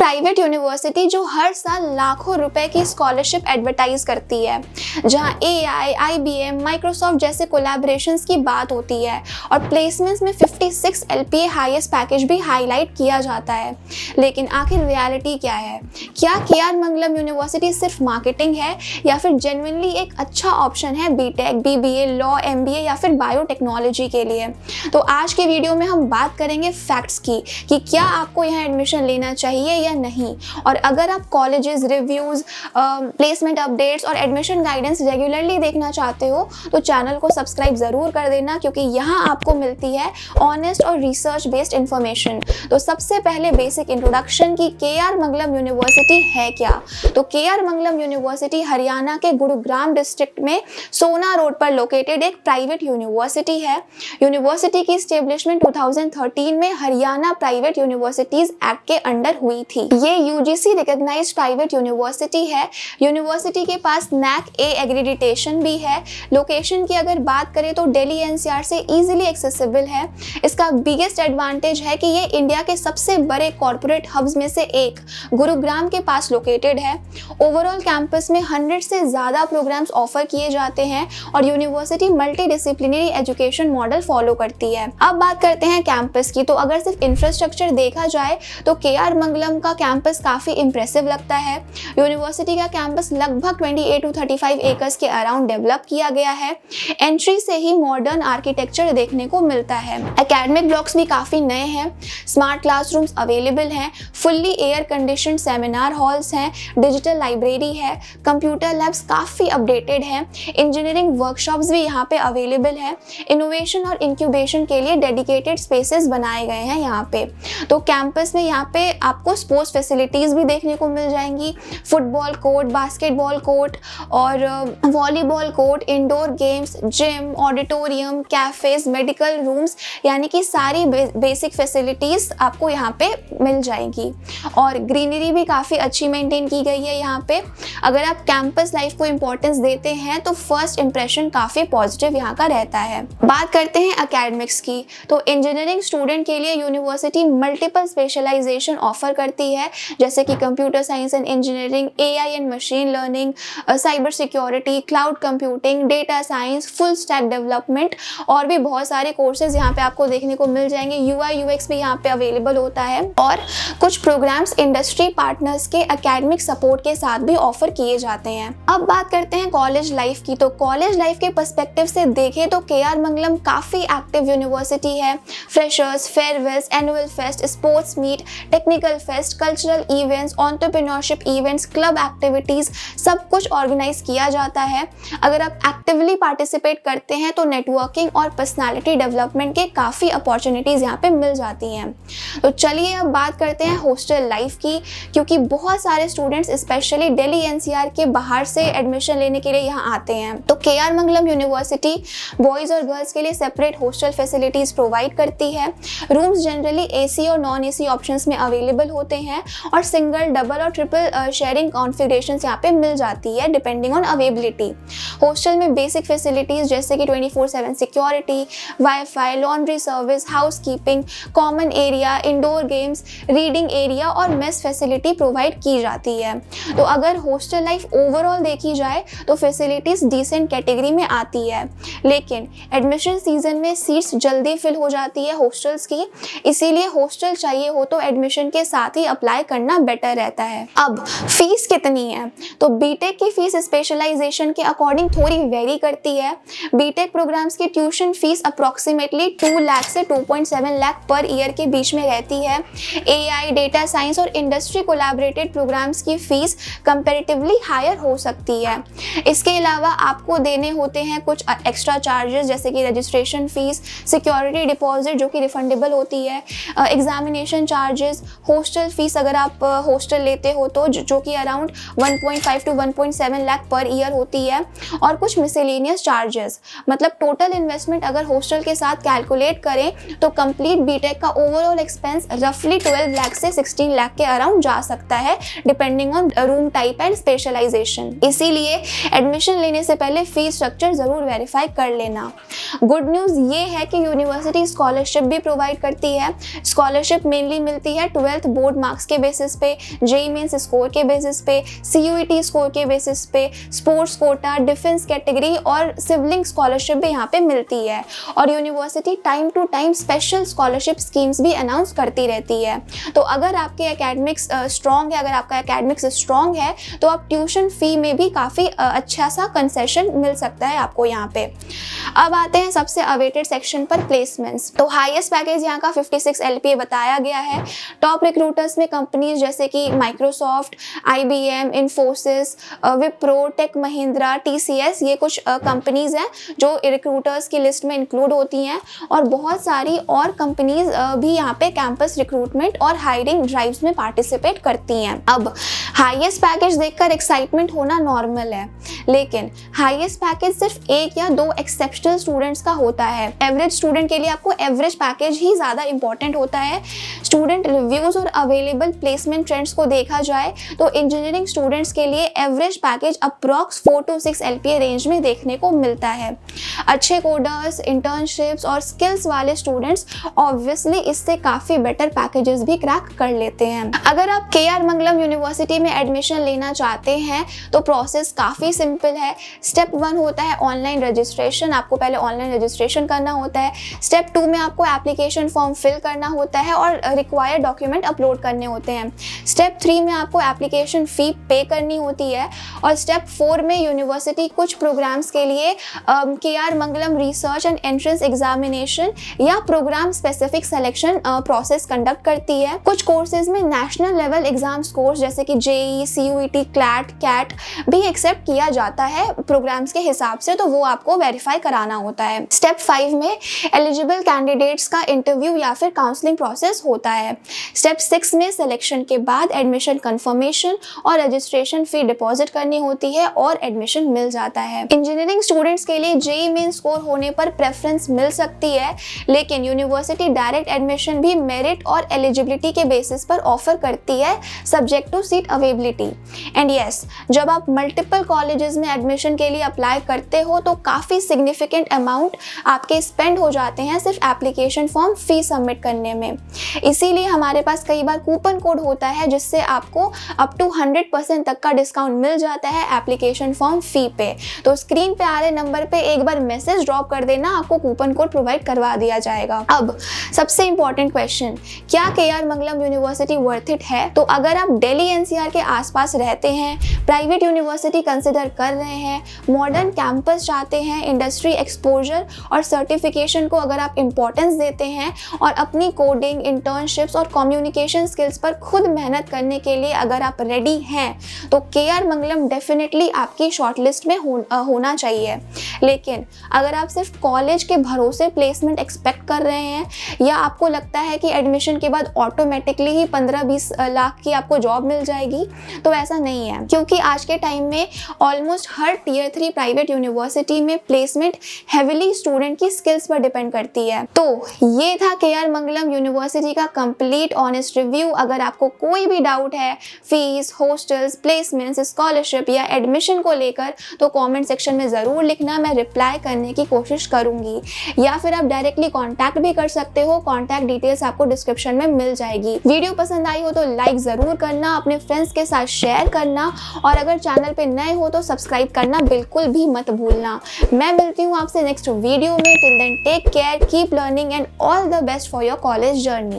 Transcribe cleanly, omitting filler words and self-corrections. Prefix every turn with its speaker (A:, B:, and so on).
A: Private university जो हर साल लाखों रुपए की स्कॉलरशिप एडवर्टाइज करती है, जहां AI, IBM, माइक्रोसॉफ्ट जैसे कोलैबोरेशंस की बात होती है और प्लेसमेंट्स में 56 LPA हाईएस्ट पैकेज भी हाईलाइट किया जाता है। लेकिन आखिर रियलिटी क्या है? क्या KR मंगलम यूनिवर्सिटी सिर्फ मार्केटिंग है या फिर जेन्युइनली एक अच्छा ऑप्शन है BTech, BBA, लॉ, MBA या फिर बायोटेक्नोलॉजी के लिए? तो आज के वीडियो में हम बात करेंगे फैक्ट्स की कि क्या आपको यहाँ एडमिशन लेना चाहिए या नहीं। और अगर आप कॉलेजेस, रिव्यूज़, प्लेसमेंट अपडेट्स और एडमिशन गाइडेंस रेगुलरली देखना चाहते हो तो चैनल को सब्सक्राइब ज़रूर कर देना, क्योंकि यहाँ आपको मिलती है ऑनेस्ट और रिसर्च बेस्ड इंफॉर्मेशन। तो सबसे पहले बेसिक इंट्रोडक्शन की KR मंगलम यूनिवर्सिटी है क्या। तो KR मंगलम यूनिवर्सिटी हरियाणा के गुरुग्राम डिस्ट्रिक्ट में सोना रोड पर लोकेटेड एक प्राइवेट यूनिवर्सिटी है। यूनिवर्सिटी की स्टेब्लिशमेंट 2013 में हरियाणा प्राइवेट यूनिवर्सिटीज एक्ट के अंडर हुई थी। ये UGC रिकॉग्नाइज्ड प्राइवेट यूनिवर्सिटी है। यूनिवर्सिटी के पास NAC A एक्रेडिटेशन भी है। लोकेशन की अगर बात करें तो दिल्ली NCR से इजीली एक्सेसिबल है। इसका बिगेस्ट एडवांटेज है कि ये इंडिया के सबसे बड़े कॉर्पोरेट हब्स में से एक गुरुग्राम के पास लोकेटेड है। ओवरऑल कैंपस में 100 से ज़्यादा प्रोग्राम्स ऑफर किए जाते हैं और university multi disciplinary education model follow करती है। अब बात करते हैं कैंपस की। तो अगर सिर्फ इंफ्रास्ट्रक्चर देखा जाए तो KR मंगलम का कैंपस काफ़ी इंप्रेसिव लगता है। यूनिवर्सिटी का कैंपस लगभग 28 to 35 एकर्स के अराउंड डेवलप किया गया है। एंट्री से ही मॉडर्न आर्किटेक्चर देखने को मिलता है। एकेडमिक ब्लॉक्स भी काफ़ी नए हैं। स्मार्ट क्लासरूम्स अवेलेबल हैं। Fully air conditioned seminar halls हैं। डिजिटल लाइब्रेरी है। कंप्यूटर लैब्स काफ़ी अपडेटेड हैं। इंजीनियरिंग वर्कशॉप्स भी यहाँ पे अवेलेबल है। इनोवेशन और इंक्यूबेशन के लिए डेडिकेटेड स्पेसेस बनाए गए हैं यहाँ पे। तो कैंपस में यहाँ पे आपको स्पोर्ट्स फैसिलिटीज़ भी देखने को मिल जाएंगी। फुटबॉल कोर्ट, बास्केटबॉल कोर्ट और volleyball court, indoor games, gym, auditorium, cafes, medical rooms, यानी कि सारी बेसिक फैसिलिटीज़ आपको यहाँ पे मिल जाएगी। और ग्रीनरी भी काफ़ी अच्छी मेंटेन की गई है यहाँ पे। अगर आप कैंपस लाइफ को इम्पोर्टेंस देते हैं तो फर्स्ट इंप्रेशन काफ़ी पॉजिटिव यहाँ का रहता है। बात करते हैं एकेडमिक्स की। तो इंजीनियरिंग स्टूडेंट के लिए यूनिवर्सिटी मल्टीपल स्पेशलाइजेशन ऑफर करती है, जैसे कि computer science and engineering, AI and machine learning, cyber security, cloud computing, data science, full stack development और भी बहुत सारे कोर्सेज यहाँ पे आपको देखने को मिल जाएंगे। UI UX भी यहाँ पे अवेलेबल होता है और कुछ प्रोग्राम्स इंडस्ट्री पार्टनर्स के एकेडमिक सपोर्ट के साथ भी ऑफर किए जाते हैं। अब बात करते हैं कॉलेज लाइफ की। तो कॉलेज लाइफ के पर्सपेक्टिव से देखें तो KR मंगलम काफ़ी एक्टिव यूनिवर्सिटी है। Freshers, farewells, annual fest, sports meet, technical fest, cultural events, entrepreneurship events, club activities सब कुछ ऑर्गेनाइज किया जाता है। अगर आप एक्टिवली पार्टिसिपेट करते हैं तो नेटवर्किंग और पर्सनालिटी डेवलपमेंट के काफ़ी अपॉर्चुनिटीज़ यहाँ पे मिल जाती हैं। तो चलिए अब बात करते हैं हॉस्टल लाइफ की, क्योंकि बहुत सारे स्टूडेंट्स स्पेशली दिल्ली NCR के बाहर से एडमिशन लेने के लिए यहाँ आते हैं। तो KR मंगलम यूनिवर्सिटी बॉयज़ और गर्ल्स के लिए सेपरेट हॉस्टल फैसिलिटीज़ प्रोवाइड करती है। रूम्स जनरली AC और नॉन AC ऑप्शंस में अवेलेबल होते हैं और सिंगल, डबल और ट्रिपल शेयरिंग कॉन्फ़िगरेशंस यहाँ पे मिल जाती है डिपेंडिंग ऑन अवेलेबिलिटी। हॉस्टल में बेसिक फैसिलिटीज़ जैसे कि 24/7 security, wifi, laundry service, housekeeping, common area, indoor games, reading area और मेस फैसिलिटी प्रोवाइड की जाती है। तो अगर हॉस्टल लाइफ ओवरऑल देखी जाए तो फैसिलिटीज़ डिसेंट कैटेगरी में आती है, लेकिन एडमिशन सीजन में सीट्स जल्दी फिल हो जाती है हॉस्टल्स की, इसीलिए हॉस्टल चाहिए हो तो एडमिशन के साथ ही अप्लाई करना बेटर रहता है। अब फीस कितनी है? तो बीटेक की फीस स्पेशलाइजेशन के अकॉर्डिंग थोड़ी वेरी करती है। बीटेक प्रोग्राम्स की ट्यूशन फीस अप्रॉक्सीमेटली 2 लाख से 2.7 लाख पर ईयर के बीच में रहती है। AI, डेटा साइंस और इंडस्ट्री कोलैबोरेटेड प्रोग्राम्स की फीस कंपैरेटिवली हायर हो सकती है। इसके अलावा आपको देने होते हैं कुछ एक्स्ट्रा चार्जेस, जैसे कि रजिस्ट्रेशन फीस, सिक्योरिटी डिपॉजिट जो कि रिफंडेबल होती है, एग्जामिनेशन चार्जेस, हॉस्टल फीस अगर आप हॉस्टल लेते हो तो जो कि around 1.5 to 1.7 lakh per year होती है, और कुछ मिसलेनियस चार्जेस। मतलब टोटल इन्वेस्टमेंट अगर हॉस्टल के साथ कैलकुलेट करें तो कंप्लीट बीटेक का ओवरऑल एक्सपेंस रफली 12 लाख से 16 लाख के अराउंड जा सकता है depending on room type and specialisation. इसीलिए एडमिशन लेने से पहले फीस स्ट्रक्चर जरूर वेरीफाई कर लेना। गुड न्यूज़ ये है कि यूनिवर्सिटी स्कॉलरशिप भी प्रोवाइड करती है। स्कॉलरशिप मेनली मिलती है 12th बोर्ड मार्क्स के बेसिस पे, जेईई मेंस स्कोर के बेसिस पे, सीयूईटी स्कोर के बेसिस पे, स्पोर्ट्स कोटा, डिफेंस कैटेगरी और सिबलिंग स्कॉलरशिप भी यहाँ पे मिलती है। और university time to time special scholarship schemes भी अनाउंस करती रहती है। तो अगर आपके एकेडमिक्स स्ट्रॉन्ग है, अगर आपका एकेडमिक्स स्ट्रॉन्ग है तो आप ट्यूशन फ़ी में भी काफ़ी अच्छा सा कंसेशन मिल सकता है आपको यहाँ पे। अब आते हैं सबसे अवेटेड सेक्शन पर, प्लेसमेंट्स। तो हाईएस्ट पैकेज यहाँ का 56 LPA बताया गया है। टॉप रिक्रूटर्स में कंपनीज जैसे कि Microsoft, IBM, Infosys, Wipro, tech Mahindra, TCS, ये कुछ कंपनीज हैं जो रिक्रूटर्स की लिस्ट में इंक्लूड होती हैं। और बहुत सारी और कंपनीज भी यहाँ पे कैंपस रिक्रूटमेंट और हायरिंग ड्राइव्स में पार्टिसिपेट करती हैं। अब हाईएस्ट पैकेज देखकर एक्साइटमेंट होना नॉर्मल है, लेकिन हाईएस्ट पैकेज सिर्फ एक या दो एक्सेप्शनल स्टूडेंट्स का होता है। एवरेज स्टूडेंट के लिए आपको एवरेज पैकेज ही ज़्यादा इंपॉर्टेंट होता है। स्टूडेंट रिव्यूज़ और अवेलेबल प्लेसमेंट ट्रेंड्स को देखा जाए तो इंजीनियरिंग स्टूडेंट्स के लिए average package approx 4 to 6 LPA range में देखने को मिलता है। अच्छे कोडर्स, इंटर्नशिप्स और स्किल्स वाले स्टूडेंट्स ऑब्वियसली इससे काफ़ी बेटर पैकेजेस भी क्रैक कर लेते हैं। अगर आप KR मंगलम यूनिवर्सिटी में एडमिशन लेना चाहते हैं तो प्रोसेस काफ़ी सिंपल है। स्टेप 1 होता है ऑनलाइन रजिस्ट्रेशन, आपको पहले ऑनलाइन रजिस्ट्रेशन करना होता है। स्टेप 2 में आपको एप्लीकेशन फॉर्म फिल करना होता है और रिक्वायर्ड डॉक्यूमेंट अपलोड करने होते हैं। स्टेप 3 में आपको एप्लीकेशन फ़ी पे करनी होती है। और स्टेप 4 में यूनिवर्सिटी कुछ प्रोग्राम्स के लिए KR Mangalam research and entrance examination या programme specific selection process conduct करती है। कुछ कोर्सेज में नेशनल लेवल एग्जाम स्कोर्स जैसे कि JEE, CUET, CLAT, CAT भी एक्सेप्ट किया जाता है प्रोग्राम्स के हिसाब से, तो वो आपको वेरीफाई कराना होता है। स्टेप 5 में एलिजिबल कैंडिडेट्स का इंटरव्यू या फिर काउंसलिंग प्रोसेस होता है। स्टेप 6 में सिलेक्शन के बाद एडमिशन कंफर्मेशन और रजिस्ट्रेशन फी डिपॉजिट करनी होती है और एडमिशन मिल जाता है। इंजीनियरिंग स्टूडेंट्स के लिए JEE मेन स्कोर होने पर प्रेफरेंस मिल सकती है, लेकिन यूनिवर्सिटी डायरेक्ट एडमिशन भी मेरिट और एलिजिबिलिटी के बेसिस पर ऑफर करती है, subject to seat availability. And yes, जब आप मल्टीपल कॉलेजेस में एडमिशन के लिए अप्लाई करते हो तो काफ़ी सिग्निफिकेंट अमाउंट आपके स्पेंड हो जाते हैं सिर्फ एप्लीकेशन फॉर्म फी सबमिट करने में। इसीलिए हमारे पास कई बार कूपन कोड होता है जिससे आपको अप टू 100% तक का डिस्काउंट मिल जाता है एप्लीकेशन फॉर्म फी पे। तो स्क्रीन पे आ रहे नंबर पे एक बार मैसेज ड्रॉप कर देना, आपको कूपन कोड प्रोवाइड करवा दिया जाएगा। अब सबसे इंपॉर्टेंट क्वेश्चन, क्या KR Mangalam university worth it है? तो अगर आप दिल्ली NCR के आसपास रहते हैं, प्राइवेट यूनिवर्सिटी कंसिडर कर रहे हैं, मॉडर्न कैंपस चाहते हैं, इंडस्ट्री एक्सपोजर और सर्टिफिकेशन को अगर आप इंपॉर्टेंस देते हैं और अपनी कोडिंग, इंटर्नशिप्स और कम्युनिकेशन स्किल्स पर खुद मेहनत करने के लिए अगर आप रेडी हैं तो KR मंगलम डेफिनेटली आपकी शॉर्टलिस्ट में होना चाहिए। लेकिन अगर आप सिर्फ कॉलेज के भरोसे प्लेसमेंट एक्सपेक्ट कर रहे हैं या आपको लगता है कि एडमिशन के बाद ऑटोमेटिकली ही 15-20 लाख की आपको जॉब मिल जाएगी, तो ऐसा नहीं है, क्योंकि आज के टाइम में ऑलमोस्ट हर Tier 3 प्राइवेट यूनिवर्सिटी में प्लेसमेंट हेविली स्टूडेंट की स्किल्स पर डिपेंड करती है। तो ये था KR मंगलम यूनिवर्सिटी का कंप्लीट ऑनेस्ट रिव्यू। अगर आपको कोई भी डाउट है फीस, हॉस्टल्स, प्लेसमेंट्स, स्कॉलरशिप या एडमिशन को लेकर तो कमेंट सेक्शन में ज़रूर लिखना, मैं रिप्लाई करने की कोशिश करूंगी। या फिर आप डायरेक्टली कांटेक्ट भी कर सकते हो, कांटेक्ट डिटेल्स आपको डिस्क्रिप्शन में मिल जाएगी। वीडियो पसंद आई हो तो लाइक ज़रूर करना, अपने फ्रेंड्स के साथ शेयर करना और अगर चैनल पे नए हो तो सब्सक्राइब करना बिल्कुल भी मत भूलना। मैं मिलती हूँ आपसे नेक्स्ट वीडियो में। Till then take care, keep learning and all the best for your college journey.